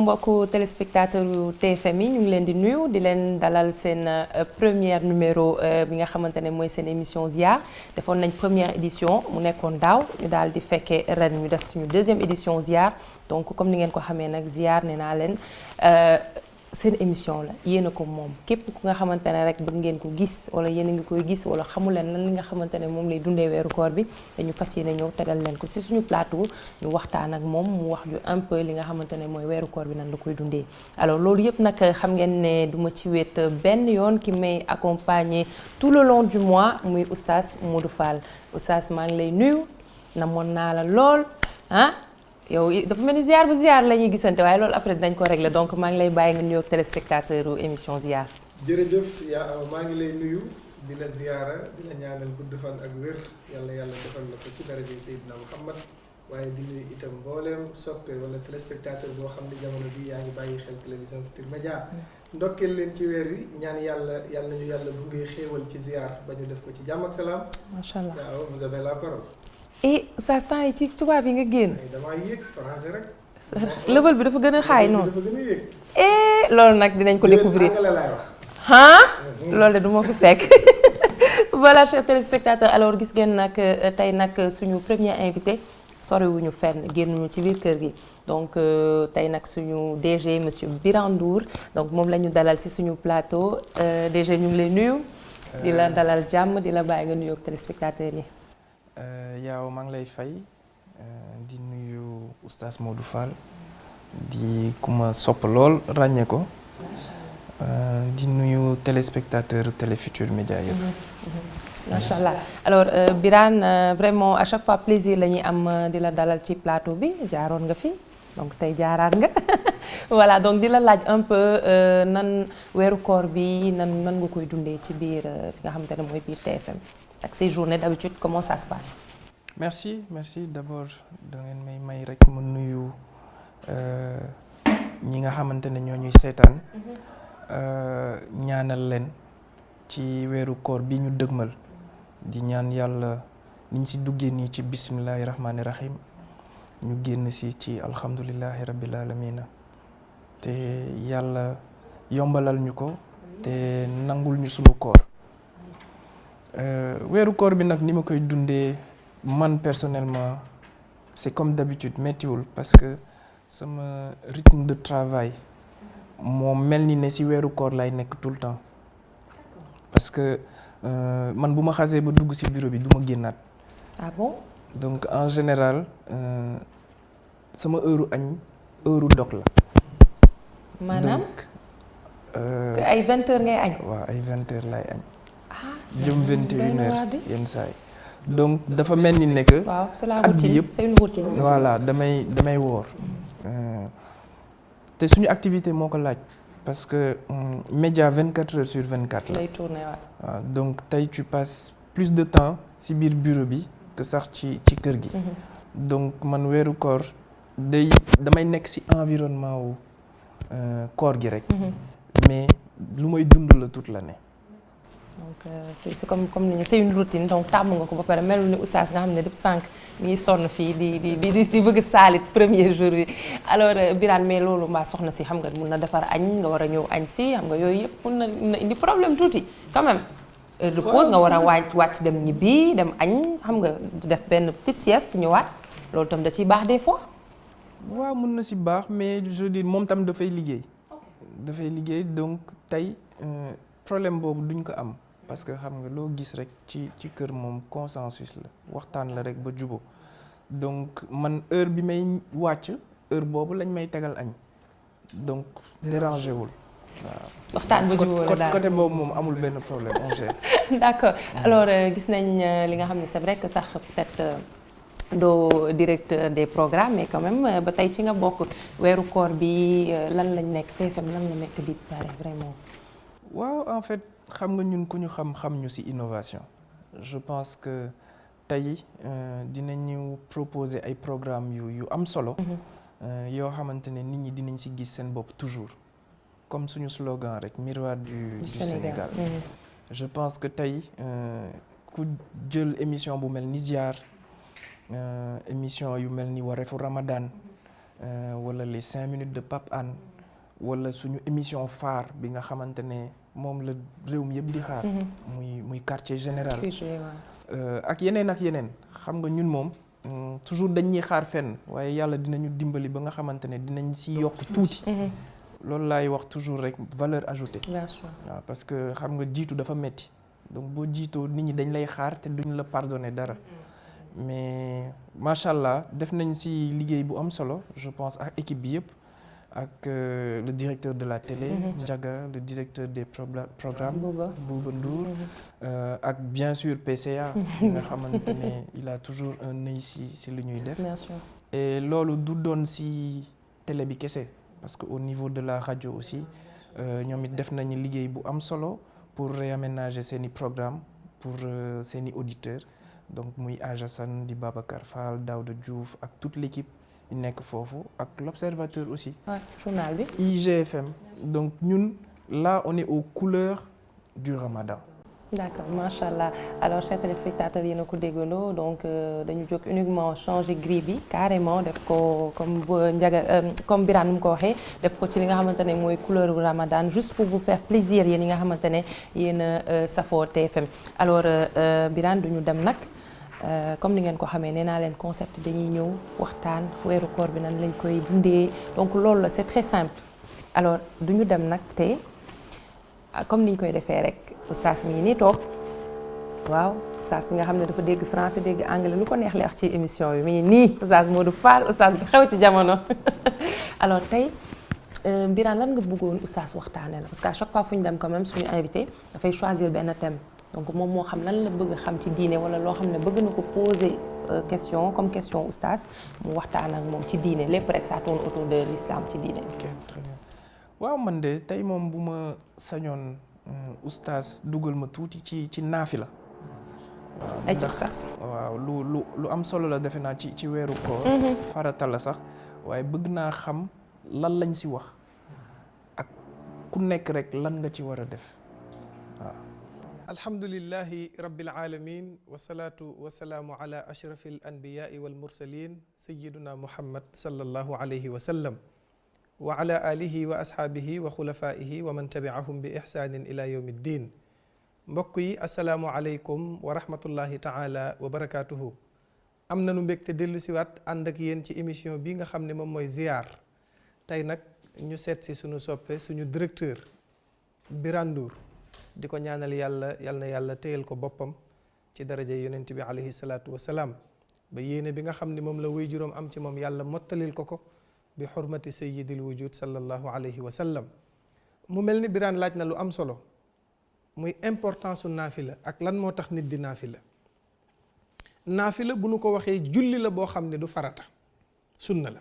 mbokku téléspectateur yu TFM yi ñu ngi leen di nuyu di leen dalal seen première numéro bi nga xamante ne mooy seen émission ziar defoon nañ première édition mu nekkoon daaw ñu daal di fekkee ren ñu def suñu deuxième édition ziar donc comme ni ngeen ko xamee nag ziar nee naa leen seen émission la yéen a ko moom képp ku nga xamante ne rek bëgg ngeen ko gis wala yéen a ngi koy gis wala xamu leen lan li nga xamante ne moom lay dundee weeru koor bi dañu fas yéene ñëw tegal leen ko ci suñu plateau ñu waxtaan ak moom mu wax yu un peu li nga xamante ne mooy weeru koor bi nan la koy dundee. alors loolu yëpp nag xam ngeen ne du ma ci wéet benn yoon ki may accompagner tout le long du mois muy Oustaz Modou Fall Oustaz maa ngi lay nuyu namoon naa la lool ah. yow dafa mel ni ziar bu ziar la ñuy gisante waaye loolu après dinañ ko régler donc maa ngi lay bàyyi nga nuyoog téléspectateur u émission ziar. jërëjëf yaa maa ngi lay nuyu di la ziara di la ñaanal gudd fan ak wér yàlla defal la ko ci daraja Seydina Muhammad waaye di nuyu itam mbooleem soppe wala téléspectateur boo xam ne jamono bi yaa ngi bàyyi xel télévision Futurs Médias ndokkeel leen ci weer wi ñaan yàlla nañu yàlla bu ngay xéewal ci ziar ba ñu def ko ci jàmm ak salaam. macha allah waaw vous avez la parole. et sa temps yi ci tubaab yi nga génn. damaa yéeg français rek. level bi dafa gën a xaay noonu. dafa gën a yéeg. et loolu nag dinañ ko découvrir anglais laay wax. ah loolu de du ma fi fekk. voilà chers téléspectateurs alors gis ngeen nag tey nag suñu premier invité soriwuñu fenn génnuñu ci biir kër gi donc tey nag suñu DG monsieur Birane Ndour donc moom la ñu dalal ci suñu plateau DG ñu ngi lay nuyu. di la dalal jàmm di la bàyyi nga nuyoog téléspectateurs yi. yaaw maa ngi lay fay di nuyu Oustaz Modou Fall di ku ma sopp lool ràññee ko di nuyu téléspectateur Télé Futurs Médias yëpp. macha allah alors Birane vraiment à chaque fois plaisir la ñuy am di la dalal ci plateau bi jaaroon nga fi donc tey jaaraat nga voilà donc di la laaj un peu nan weeru koor bi nan nga koy dundee ci biir fi nga xamante ne mooy biir TFM. ak ces journées d'habitude comment ça se passe. merci d'abord da ngeen may rek mu nuyu ñi nga xamante ne ñoo ñuy seetaan ñaanal leen ci weeru koor bi ñu dëgmal di ñaan yàlla niñ ci duggee nii ci bismillahi rahmaani rahim ñu génn ci alhamdulillahi rabbil alamina te yàlla yombalal ñu ko te nangul ñu sunu koor. weeru koor bi nag ni ma koy dundee man personnellement c'est comme d'habitude méttiwul parce que sama rythme de travail moo mel ni ne ci weeru koor lay nekk tout le temps parce que man bu ma xasee ba dugg ci bureau bi du ma génnaat. ah bon. donc en général sama heure añ heure dog la. maanaam. ay 20h ngay añ. waaw ay 20h lay añ. jëm 21h yenn saa yi donc dafa mel ni ne que. waaw c'est la at bi routine yëpp c'est une routine. voilà damay woor te suñu activité moo ko laaj parce que média 24h sur 24 la. lay tourner waaw donc tey tu passes plus de temps ci biir bureau bi que sax ci kër gi. donc man weeru koor damay nekk ci environnement wu koor gi rek. mais lu may dund la toute l'année. donc c'est comme ni c'est une routine donc tàmm nga ko ba pare melul ni Oustaz nga xam ne def sànq mi ngi sonn fii di bëgg saalit premier jour bi alors Birane mais loolu mbaa soxna si xam nga mun na defar añ nga war a ñëw añ si xam nga yooyu yëpp mun na indi problème tuuti quand même heure de pause nga war a wàcc dem ñibbi dem añ xam nga def benn petite sieste ñëwaat loolu tam da ciy baax des fois. waaw mun na ci baax mais je veux dire moom tam dafay liggéey. donc tey problème boobu duñ ko am. parce que xam nga loo gis rek ci kër moom consensus la waxtaan la rek ba jubo donc man heure bi may wàcc heure boobu lañ may tegal añ donc dérangé wul waaw. waxtaan ba jubóo la daal côté boobu moom amul benn problème on gère. d'accord alors gis nañ li nga xam ne c'est vrai que sax peut-être doo directeur des programmes mais quand même ba tey ci nga bokk weeru koor bi lan lañ nekk TFM lan la nekk di pare vraiment. waaw en fait. xam nga ñun ku ñu xam ñu ci innovation je pense que tey dinañu proposer ay programmes yu am solo. yoo xamante ne nit ñi dinañ ci gis seen bopp toujours comme suñu slogan rek miroir du Sénégal. je pense que tey ku jël émission bu mel ni ziar émission yu mel ni wareefu Ramadan wala les 5 minutes de Pape Hann wala suñu émission phare bi nga xamante ne moom la réew mi yëpp di xaar. muy quartier général. ak yeneen xam nga ñun moom toujours dañuy xaar fenn waaye yàlla dinañu dimbali ba nga xamante ne dinañ si yokk tuuti. loolu laay wax toujours rek valeur ajoutée. Bien sûr. waaw parce que xam nga jiitu dafa metti donc boo jiitoo nit ñi dañ lay xaar te duñ la pardonner dara mais macha allah def nañ si liggéey bu am solo je pense ak équipe bi yëpp. ak le directeur de la télé. Ndiaga le directeur des programmes. Bouba Ndour. ak bien sûr PCA. nga xamante ne il a toujours un œil si lu ñuy def. Bien sûr. et loolu du doon si télé bi kese parce que au niveau de la radio aussi ñoom it def nañu liggéey bu am solo pour réaménager seeni programme pour seeni auditeurs donc muy Aja San di Babacar Fall Daouda Diouf ak toute l'équipe yu nekk foofu ak l'Observateur aussi. journal bi. IGFM donc ñun là on est aux couleurs du Ramadan. D'accord, machallah. Alors chers téléspectateurs yéen a ko déggandoo donc dañu jóg uniquement changer grille bi carrément def ko comme Ndiaga comme Birane nu mu ko waxee def ko ci li nga xamante ne mooy couleur bu Ramadan juste pour vous faire plaisir yéen yi nga xamante ne yéen a safoo TFM alors Birane duñu dem nag. comme ni ngeen ko xamee nee naa leen concept dañuy ñëw waxtaan weeru koor bi nan lañ koy dundee donc loolu la c'est très simple alors duñu dem nag te comme niñ koy defee rek oustaz mi ngi nii toog waaw oustaz mi nga xam ne dafa dégg français dégg anglais lu ko neex leex ci émission bi mi ngi nii oustaz Modou Fall oustaz bi xew ci jamono alors tey Birane lan nga bëggoon oustaz waxtaanee la parce que à chaque fois fu ñu dem quand même suñu invité dafay choisir benn thème. donc moom moo xam lan la bëgg xam ci diine wala loo xam ne bëgg na ko poser question comme question oustaz mu waxtaan ak moom ci diine lépp rek ça tourne autour de l'islam ci diine. ok très bien waaw man de tey moom bu ma sañoon oustaz dugal ma tuuti ci naafila. ay ci oustaz. waaw lu am solo la defe naa ci weeru koor. farata la sax waaye bëgg naa xam lan lañ si wax ak ku nekk rek lan nga ci war a def waaw. alhamdulillahi rabbil alamin wasalaatu wasalaamu ala ashrafi al anbiyaai wal mursalin sayiduna muhammad sallallahu alayhi wa sallam wa ala alihi wa ashaabihi wa xulafaihi wa man tabiahum bi ihsanin ila yawmi ddin mbokk yi asalaamu aleykum wa rahmatullahi taala wa barakatuhu am nanu mbégte dellu siwaat ànd ak yéen ci émission bi nga xam ne moom mooy ziyaar tey nag ñu seet si suñu soppe suñu directeur Birane Ndour di ko ñaanal yal na yàlla téyal ko boppam ci daraja yonent bi alayhi salaatu wasalaam ba yéene bi nga xam ne moom la wéy juróom am ci moom yàlla mottalil ko bi xurmati sayyidil wujud sallallahu alayhi wa sallam mu mel ni Birane laaj na lu am solo muy importance su naafila ak lan moo tax nit di naafila bu nu ko waxee julli la boo xam ne du farata sunna la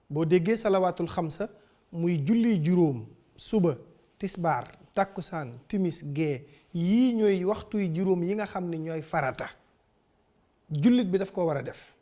boo déggee salawaatul xamsa muy julli juróom suba tisbaar takkusaan timis gee yii ñooy waxtuy juróom yi nga xam ne ñooy farata jullit bi daf ko war a def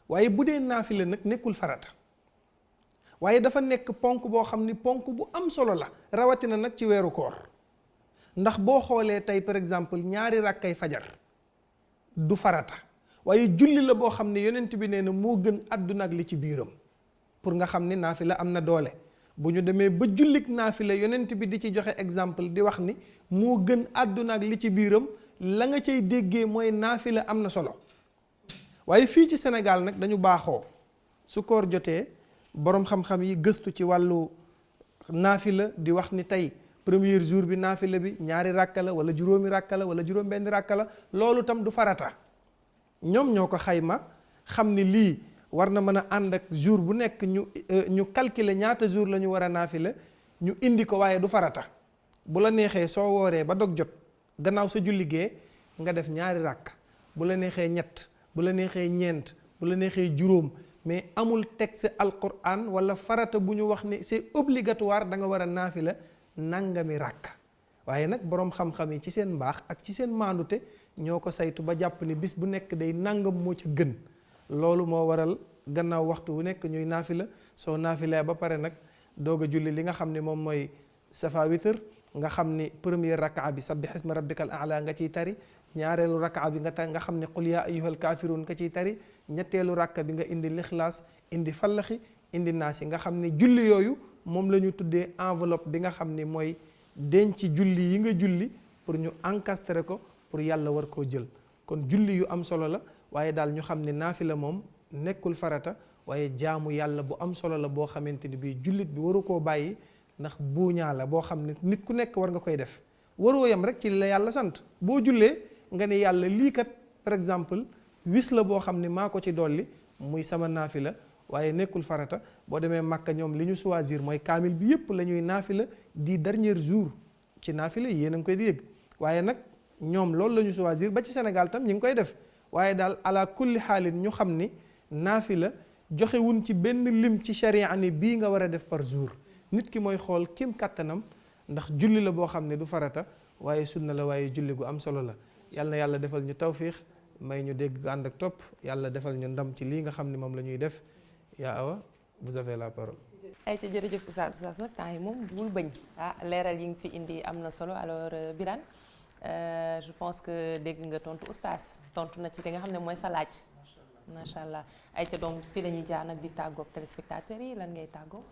waaye bu dee naafila nag nekkul farata waaye dafa nekk ponk boo xam ni ponk bu am solo la rawatina nag ci weeru koor ndax boo xoolee tey par exemple ñaari rakkay fajar du farata waaye julli la boo xam ne yonent bi nee na moo gën àdduna ak li ci biiram pour nga xam ni naafila am na doole bu ñu demee ba jullik naafila yonent bi di ci joxe exemple di wax ni moo gën àdduna ak li ci biiram la nga cay déggee mooy naafila am na solo waaye fii ci Sénégal nag dañu baaxoo su koor jotee boroom xam-xam yi gëstu ci wàllu naafila di wax ni tey premier jour bi naafila bi ñaari ràkka la wala juróomi ràkka la wala juróom benn ràkka la loolu tam du farata ñoom ñoo ko xayma xam ni lii war na mën a ànd ak jour bu nekk ñu calculer ñaata jour la ñu war a naafila ñu indi ko waaye du farata bu la neexee soo wooree ba dog jot gannaaw sa julli gee nga def ñaari ràkk bu la neexee ñett bu la neexee ñeent bu la neexee juróom mais amul texte alquran wala farata bu ñu wax ni c'est obligatoire da nga war a naafila nangami ràkk waaye nag boroom xam-xam yi ci seen mbaax ak ci seen maandute ñoo ko saytu ba jàpp ni bis bu nekk day nangam moo ca gën loolu moo waral gannaaw waxtu wu nekk ñuy naafila soo naafilee ba pare nag doog a julli li nga xam ne moom mooy safa witr nga xam ni première rakaa bi sabbih isma rabbikal a'la nga ciy tari ñaareelu rakaa bi nga xam ne qul yaa ayyuhal kaafiruun nga ciy tari ñetteelu rakka bi nga indi lixlaas indi fallaxi indi naasi nga xam ne julli yooyu moom la ñu tuddee enveloppe bi nga xam ni mooy denc julli yi nga julli pour ñu encastrer ko pour yàlla war koo jël. kon julli yu am solo la waaye daal ñu xam ne naafila moom nekkul farata waaye jaamu yàlla bu am solo la boo xamante ni bii jullit bi waru koo bàyyi ndax buuñaa la boo xam ne nit ku nekk war nga koy def waroo yam rek ci la yàlla sant boo jullee nga ne yàlla lii kat par exemple wis la boo xam ne maa ko ci dolli muy sama naafila waaye nekkul farata boo demee Makka ñoom li ñu choisir mooy kaamil bi yépp la ñuy naafila di dernier jour ci naafila yéen a ngi koy di yëg waaye nag ñoom loolu la ñu choisir ba ci Sénégal tam ñi ngi koy def waaye daal ala kulli xaalin ñu xam ni naafila joxewuñ ci benn lim ci sharia ni bii nga war a def par jour nit ki mooy xool kim kattanam ndax julli la boo xam ne du farata waaye sunna la waaye julli gu am solo la yàlla na yàlla defal ñu tawfiix may ñu dégg ànd ak topp yàlla defal ñu ndam ci lii nga xam ne moom la ñuy def yaa awa vous avez la parole. ay ca jërëjëf Oustaz nag temps yi moom bul bañ leeral yi nga fi indi am na solo alors Birane je pense que dégg nga tontu Oustaz tontu na ci li nga xam ne mooy sa laaj macha allah ay ca donc fii la ñuy jaar nag di tàggoog téléspectateurs yi lan ngay tàggoo.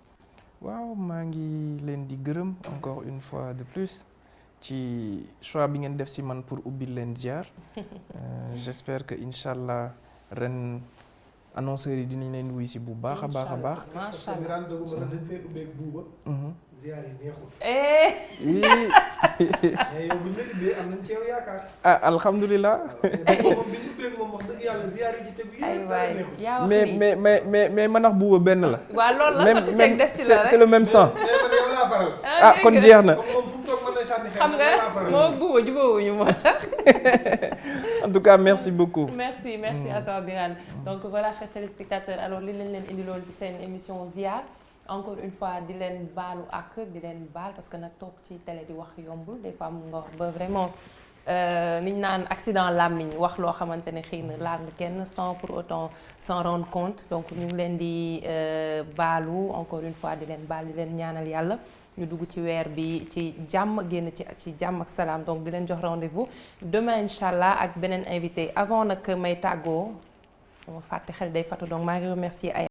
waaw maa ngi leen di gërëm encore une fois de plus ci choix bi ngeen def si man pour ubbil leen ziar j'espère que incha allah ren annonceurs yi dinañ leen wuy si bu baax a baax a baax. macha allah dañ fay ubbeeg buuba. ziar yi neexul. mais yow bu ñu la ubbee am nañ ci yow yaakaar. ah alhamdulilah. moom bi ñu ubbee moom wax dëgg yàlla ziar yi ci tegu yëpp mais manax buuba benn la. waaw loolu la sotti ceeg def ci la rek c'est le même sang. ah kon jeex na. xam nga moo buuba jubóowuñu moo tax. en tout cas merci beaucoup. merci à toi Birane. donc voilà chers téléspectateurs alors li leen indiloon ci seen émission ziar encore une fois di leen baalu ak di leen baal parce que nag toog ci télé di wax yombul des fois mu nga wax ba vraiment niñ naan accident làmmiñ wax loo xamante ne xëy na laal nga kenn sans pour autant s'en rendre compte donc ñu ngi leen di baalu encore une fois di leen baal di leen ñaanal yàlla ñu dugg ci weer bi ci jàmm génn ci jàmm ak salaam donc di leen jox rendez-vous demain incha allah ak beneen invité avant nag may tàggoo ma fàtte xel day fatu donc maa ngi remercier ay